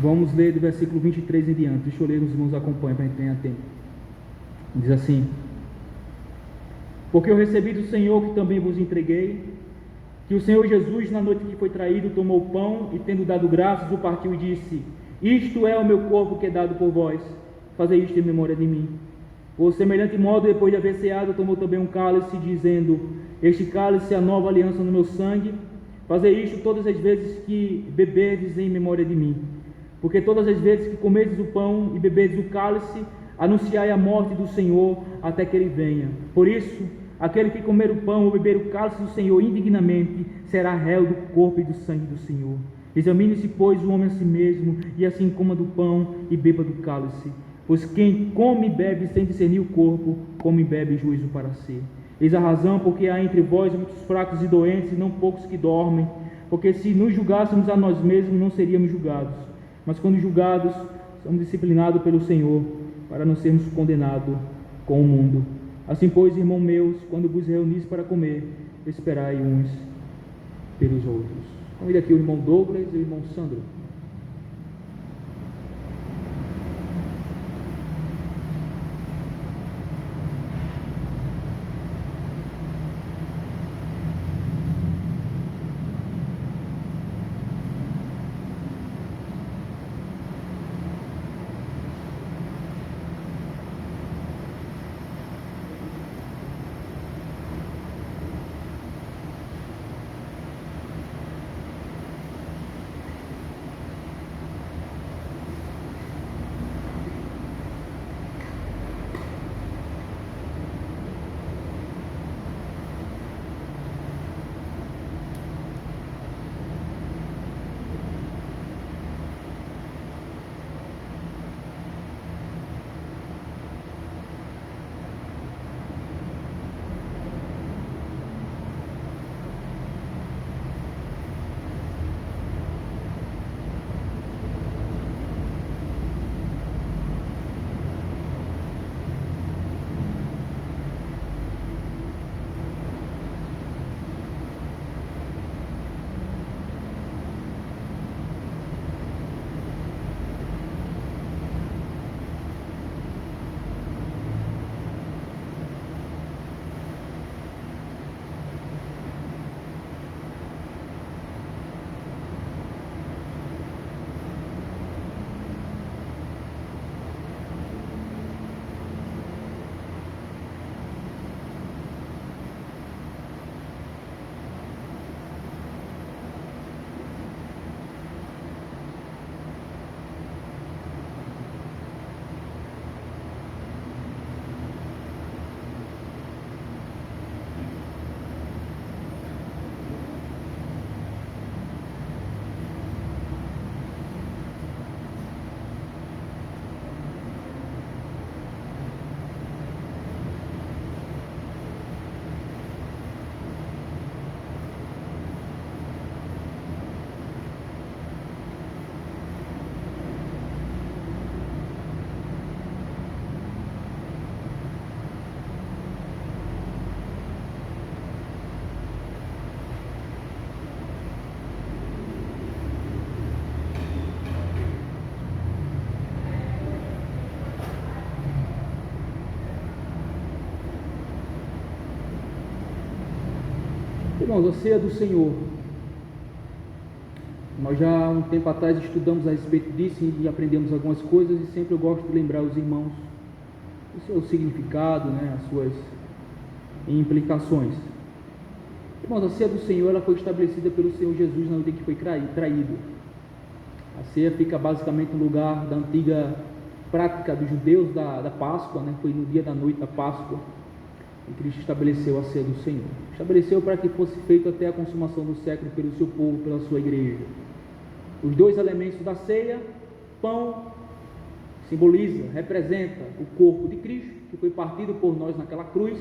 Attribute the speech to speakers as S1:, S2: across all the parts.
S1: Vamos ler do versículo 23 em diante. Deixa eu ler, os irmãos acompanhem para a gente ganhar tempo. Diz assim: porque eu recebi do Senhor que também vos entreguei, que o Senhor Jesus, na noite que foi traído, tomou o pão e, tendo dado graças, o partiu e disse: isto é o meu corpo que é dado por vós, fazei isto em memória de mim. Por semelhante modo, depois de haver ceado, tomou também um cálice, dizendo: este cálice é a nova aliança no meu sangue, fazei isto todas as vezes que beberdes em memória de mim. Porque todas as vezes que comerdes o pão e beberdes o cálice, anunciai a morte do Senhor até que ele venha. Por isso, aquele que comer o pão ou beber o cálice do Senhor indignamente será réu do corpo e do sangue do Senhor. Examine-se, pois, o homem a si mesmo, e assim coma do pão e beba do cálice. Pois quem come e bebe sem discernir o corpo, come e bebe juízo para si. Eis a razão porque há entre vós muitos fracos e doentes, e não poucos que dormem. Porque se nos julgássemos a nós mesmos, não seríamos julgados. Mas quando julgados, somos disciplinados pelo Senhor, para não sermos condenados com o mundo. Assim, pois, irmãos meus, quando vos reunis para comer, esperai uns pelos outros. Convido aqui o irmão Douglas e o irmão Sandro. Irmãos, a ceia do Senhor, nós já há um tempo atrás estudamos a respeito disso e aprendemos algumas coisas, e sempre eu gosto de lembrar os irmãos o seu significado, as suas implicações. Irmãos, a ceia do Senhor, ela foi estabelecida pelo Senhor Jesus na noite que foi traído. A ceia fica basicamente no lugar da antiga prática dos judeus da Páscoa, foi no dia da noite da Páscoa, e Cristo estabeleceu a ceia do Senhor. Estabeleceu para que fosse feito até a consumação do século pelo seu povo, pela sua igreja. Os dois elementos da ceia: pão, simboliza, representa o corpo de Cristo, que foi partido por nós naquela cruz,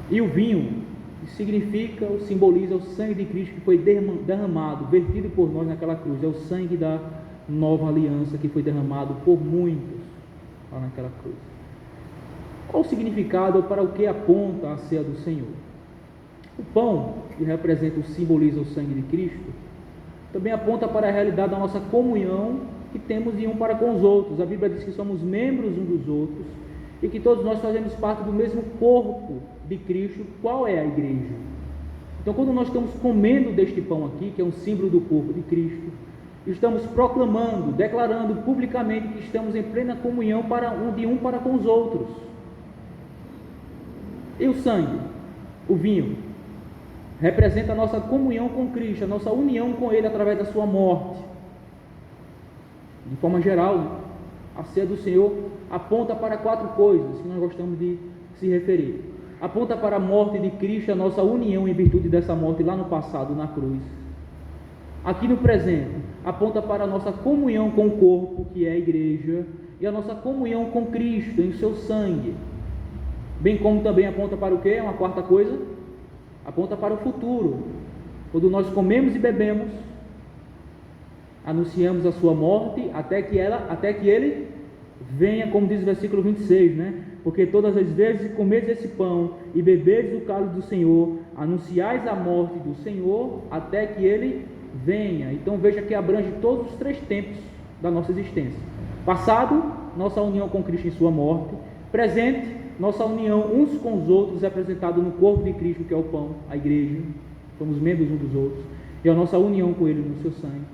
S1: e o vinho, que significa, ou simboliza o sangue de Cristo, que foi derramado, vertido por nós naquela cruz. É o sangue da nova aliança que foi derramado por muitos lá naquela cruz. Qual o significado, ou para o que aponta a ceia do Senhor? O pão, que representa ou simboliza o sangue de Cristo, também aponta para a realidade da nossa comunhão que temos de um para com os outros. A Bíblia diz que somos membros uns dos outros e que todos nós fazemos parte do mesmo corpo de Cristo. Qual é a igreja? Então, quando nós estamos comendo deste pão aqui, que é um símbolo do corpo de Cristo, estamos proclamando, declarando publicamente que estamos em plena comunhão de um para com os outros. E o sangue, o vinho, representa a nossa comunhão com Cristo, a nossa união com Ele através da sua morte. De forma geral, a ceia do Senhor aponta para 4 coisas que nós gostamos de se referir. Aponta para a morte de Cristo, a nossa união em virtude dessa morte lá no passado, na cruz. Aqui no presente, aponta para a nossa comunhão com o corpo, que é a igreja, e a nossa comunhão com Cristo em seu sangue. Bem como também aponta para o quê? Uma 4ª coisa, aponta para o futuro. Quando nós comemos e bebemos, anunciamos a sua morte até que ele venha, como diz o versículo 26, né? Porque todas as vezes que comedes esse pão e bebedes o cálice do Senhor, anunciais a morte do Senhor até que ele venha. Então veja que abrange todos os 3 tempos da nossa existência. Passado, nossa união com Cristo em sua morte. Presente, nossa união uns com os outros, representado no corpo de Cristo, que é o pão, a igreja. Somos membros uns dos outros. E a nossa união com Ele no seu sangue.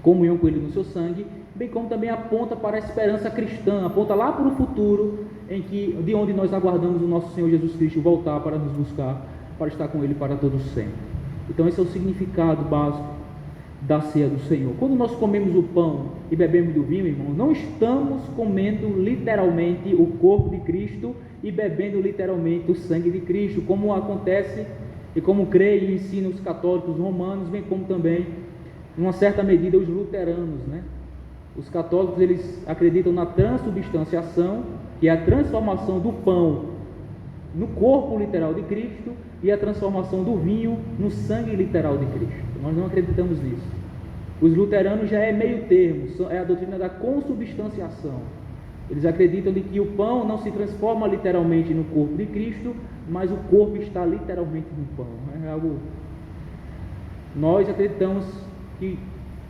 S1: Comunhão com Ele no seu sangue, bem como também aponta para a esperança cristã, aponta lá para o futuro, de onde nós aguardamos o nosso Senhor Jesus Cristo voltar para nos buscar, para estar com Ele para todos sempre. Então esse é o significado básico da ceia do Senhor. Quando nós comemos o pão e bebemos do vinho, irmãos, não estamos comendo literalmente o corpo de Cristo e bebendo literalmente o sangue de Cristo, como acontece e como creem e ensinam os católicos romanos, bem como também, em uma certa medida, os luteranos, né? Os católicos, eles acreditam na transubstanciação, que é a transformação do pão no corpo literal de Cristo e a transformação do vinho no sangue literal de Cristo. Nós não acreditamos nisso. Os luteranos já é meio termo, é a doutrina da consubstanciação. Eles acreditam de que o pão não se transforma literalmente no corpo de Cristo, mas o corpo está literalmente no pão. É algo... Nós acreditamos que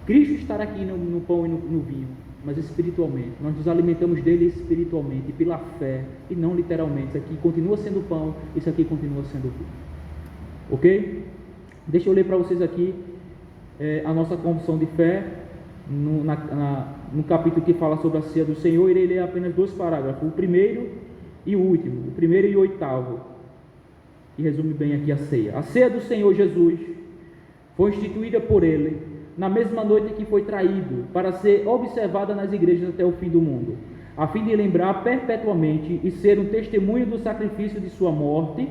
S1: Cristo está aqui no pão e no vinho, mas espiritualmente. Nós nos alimentamos dele espiritualmente, pela fé, e não literalmente. Isso aqui continua sendo pão, isso aqui continua sendo vinho. Ok? Deixa eu ler para vocês aqui a nossa confissão de fé, no capítulo que fala sobre a ceia do Senhor. Irei ler apenas 2 parágrafos, o primeiro e o último, o primeiro e o 8º, e resume bem aqui a ceia. A ceia do Senhor Jesus foi instituída por Ele na mesma noite que foi traído, para ser observada nas igrejas até o fim do mundo, a fim de lembrar perpetuamente e ser um testemunho do sacrifício de sua morte,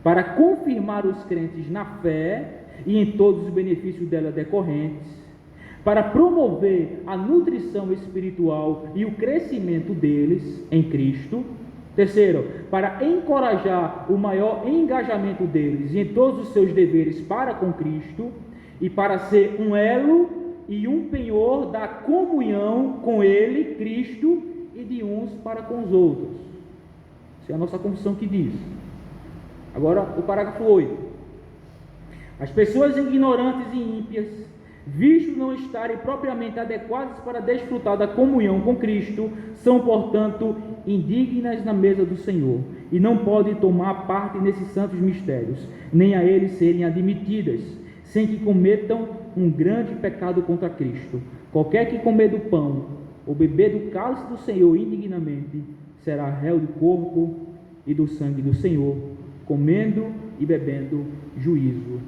S1: para confirmar os crentes na fé e em todos os benefícios dela decorrentes, para promover a nutrição espiritual e o crescimento deles em Cristo. Terceiro, para encorajar o maior engajamento deles em todos os seus deveres para com Cristo, e para ser um elo e um penhor da comunhão com Ele, Cristo, e de uns para com os outros. Essa é a nossa confissão que diz. Agora o parágrafo 8. As pessoas ignorantes e ímpias, visto não estarem propriamente adequadas para desfrutar da comunhão com Cristo, são, portanto, indignas na mesa do Senhor, e não podem tomar parte nesses santos mistérios, nem a eles serem admitidas, sem que cometam um grande pecado contra Cristo. Qualquer que comer do pão ou beber do cálice do Senhor indignamente, será réu do corpo e do sangue do Senhor, comendo e bebendo juízo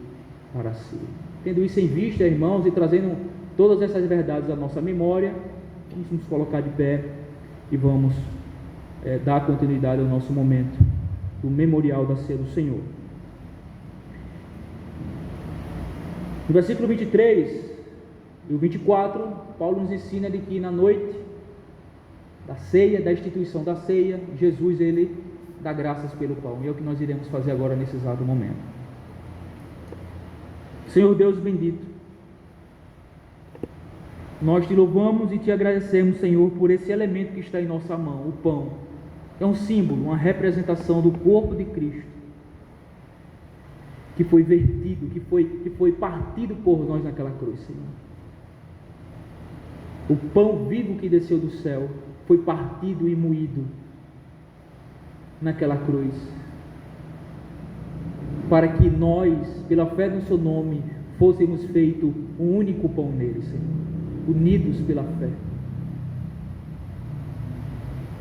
S1: para si. Tendo isso em vista, irmãos, e trazendo todas essas verdades à nossa memória, vamos nos colocar de pé e vamos dar continuidade ao nosso momento do memorial da ceia do Senhor. No versículo 23 e o 24, Paulo nos ensina de que na noite da ceia, da instituição da ceia, Jesus, ele dá graças pelo pão, e é o que nós iremos fazer agora nesse exato momento. Senhor Deus bendito, nós te louvamos e te agradecemos, Senhor, por esse elemento que está em nossa mão, o pão. É um símbolo, uma representação do corpo de Cristo, que foi vertido, que foi partido por nós naquela cruz, Senhor. O pão vivo que desceu do céu foi partido e moído naquela cruz, para que nós, pela fé no seu nome, fôssemos feito um único pão nele, Senhor, unidos pela fé,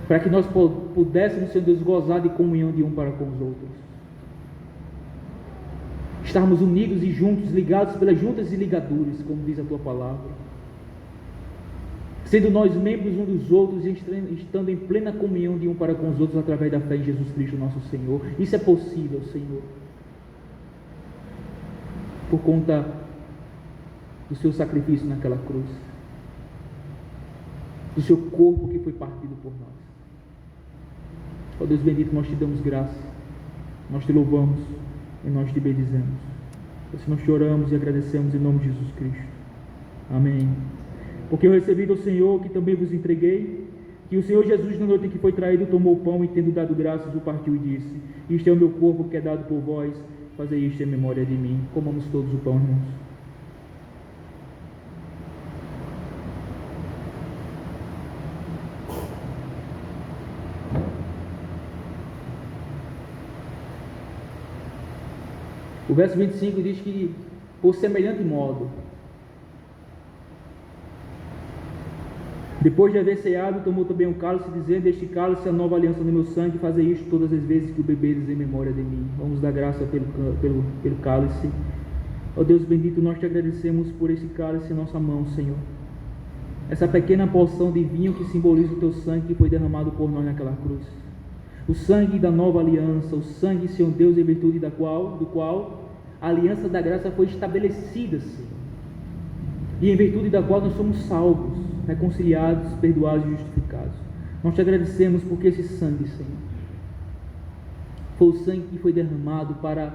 S1: para que nós pudéssemos, Senhor Deus, gozar de comunhão de um para com os outros, estarmos unidos e juntos, ligados pelas juntas e ligaduras, como diz a tua palavra, sendo nós membros uns dos outros e estando em plena comunhão de um para com os outros através da fé em Jesus Cristo nosso Senhor. Isso é possível, Senhor, por conta do seu sacrifício naquela cruz, do seu corpo que foi partido por nós. Ó Deus bendito, nós te damos graça, nós te louvamos e nós te bendizemos. Assim nós te oramos e agradecemos em nome de Jesus Cristo. Amém. Porque eu recebi do Senhor, que também vos entreguei, que o Senhor Jesus, na noite em que foi traído, tomou o pão e, tendo dado graças, o partiu e disse: isto é o meu corpo que é dado por vós, fazei isto em memória de mim. Comamos todos o pão, irmãos. O verso 25 diz que, por semelhante modo, depois de haver ceado, tomou também um cálice, dizendo: este cálice é a nova aliança no meu sangue, fazei isto todas as vezes que o bebedes em memória de mim. Vamos dar graça pelo cálice. Ó Deus bendito, nós te agradecemos por esse cálice em nossa mão, Senhor. Essa pequena porção de vinho que simboliza o teu sangue que foi derramado por nós naquela cruz. O sangue da nova aliança, o sangue, Senhor Deus, em virtude do qual a aliança da graça foi estabelecida, Senhor. E em virtude da qual nós somos salvos, reconciliados, perdoados e justificados. Nós te agradecemos porque esse sangue, Senhor, foi o sangue que foi derramado para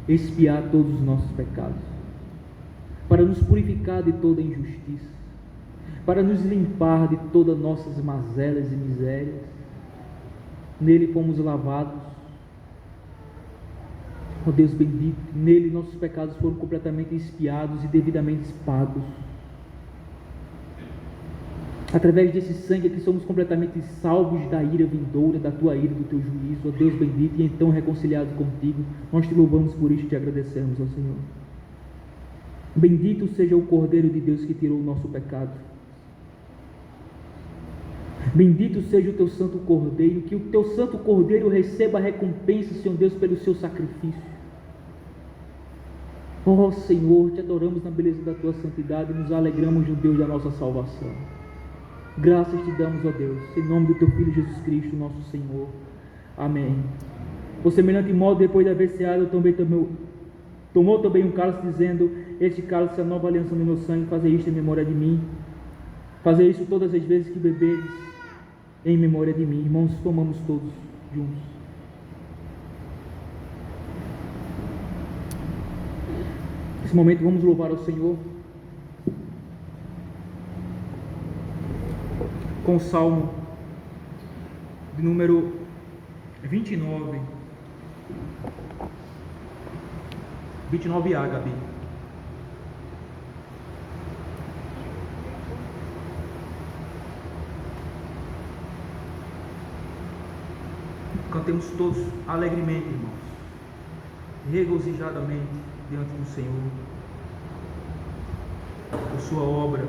S1: expiar todos os nossos pecados, para nos purificar de toda injustiça, para nos limpar de todas nossas mazelas e misérias. Nele fomos lavados, ó Deus bendito, nele nossos pecados foram completamente expiados e devidamente pagos. Através desse sangue aqui somos completamente salvos da ira vindoura, da tua ira, do teu juízo, ó Deus bendito, e então reconciliados contigo. Nós te louvamos por isso e te agradecemos, ó Senhor. Bendito seja o Cordeiro de Deus que tirou o nosso pecado. Bendito seja o teu santo Cordeiro, que o teu santo Cordeiro receba a recompensa, Senhor Deus, pelo seu sacrifício. Ó Senhor, te adoramos na beleza da tua santidade e nos alegramos no Deus da nossa salvação. Graças te damos, ó Deus, em nome do teu Filho Jesus Cristo, nosso Senhor. Amém. Por semelhante modo, depois de haver ceado, tomou também um cálice, dizendo: este cálice é a nova aliança no meu sangue, fazei isto em memória de mim. Fazei isso todas as vezes que beberes, em memória de mim. Irmãos, tomamos todos juntos. Nesse momento vamos louvar ao Senhor com o Salmo de número 29. 29A, Gabi. Cantemos todos alegremente, irmãos, regozijadamente diante do Senhor, por sua obra,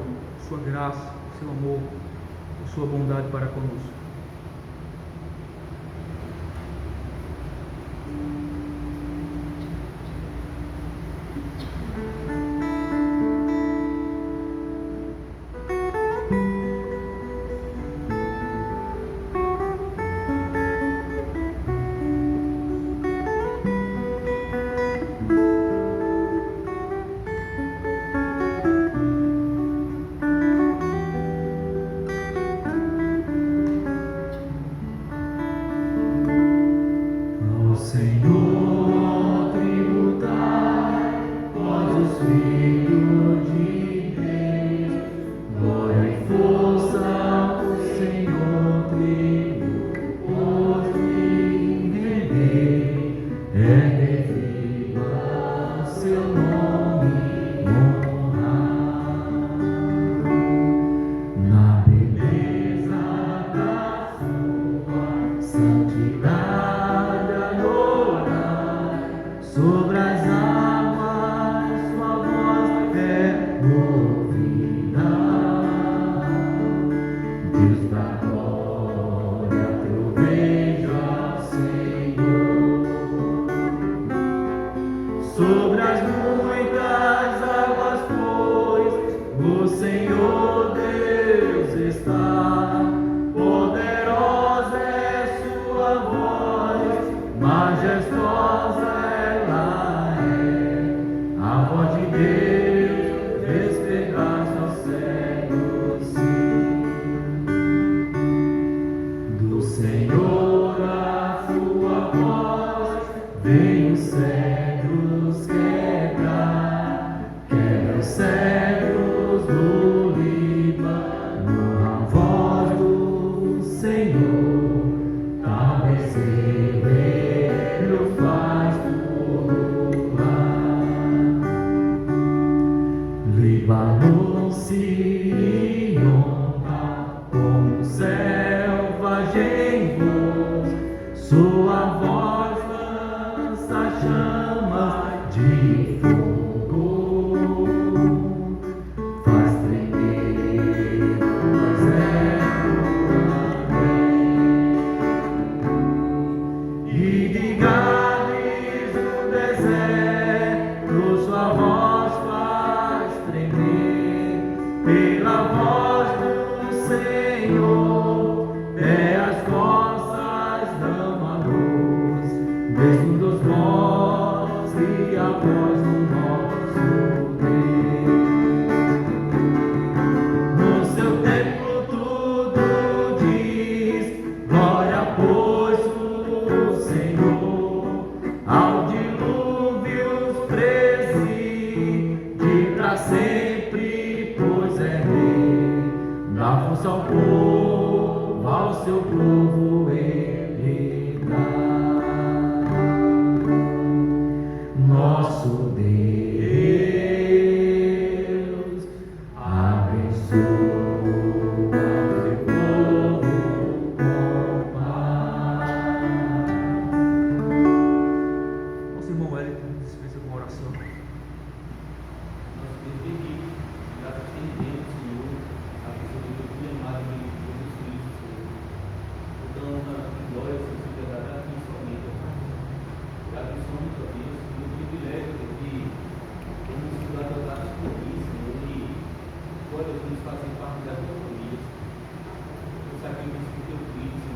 S1: sua graça, seu amor, por sua bondade para conosco.
S2: Sobre as muitas águas, pois o Senhor Deus está. Poderosa é sua voz, majestosa ela é. A voz de Deus despedaça os céus, sim. Do Senhor a sua voz vem o céu. Quebra os cedros do Líbano, a voz do Senhor, talvez ele o faz pular. Líbano se honra como selvagem voz, sua voz lança chamas de fogo. Pela voz do Senhor, até as costas dão a luz, mesmo dos mortos e a voz do nosso Deus. No seu templo tudo diz, glória pois o Senhor, ao dilúvio preside pra sempre, pois é rei, dá força ao povo, ao seu povo ele dá. Nosso Deus abençoa o seu povo com paz.
S3: Nosso irmão Wellington dispensa com oração.
S4: Nosso Deus bendito, graças a Deus, Senhor, a pessoa do teu amado de Jesus Cristo, Senhor. Toda honra e glória, Senhor, seja dada a ti somente, ó Pai. Abençoamos, ó Deus, o privilégio de nos estudar adotados por ti, Senhor, e pode nos fazer parte da tua família, o sacrifício do teu Filho, Senhor.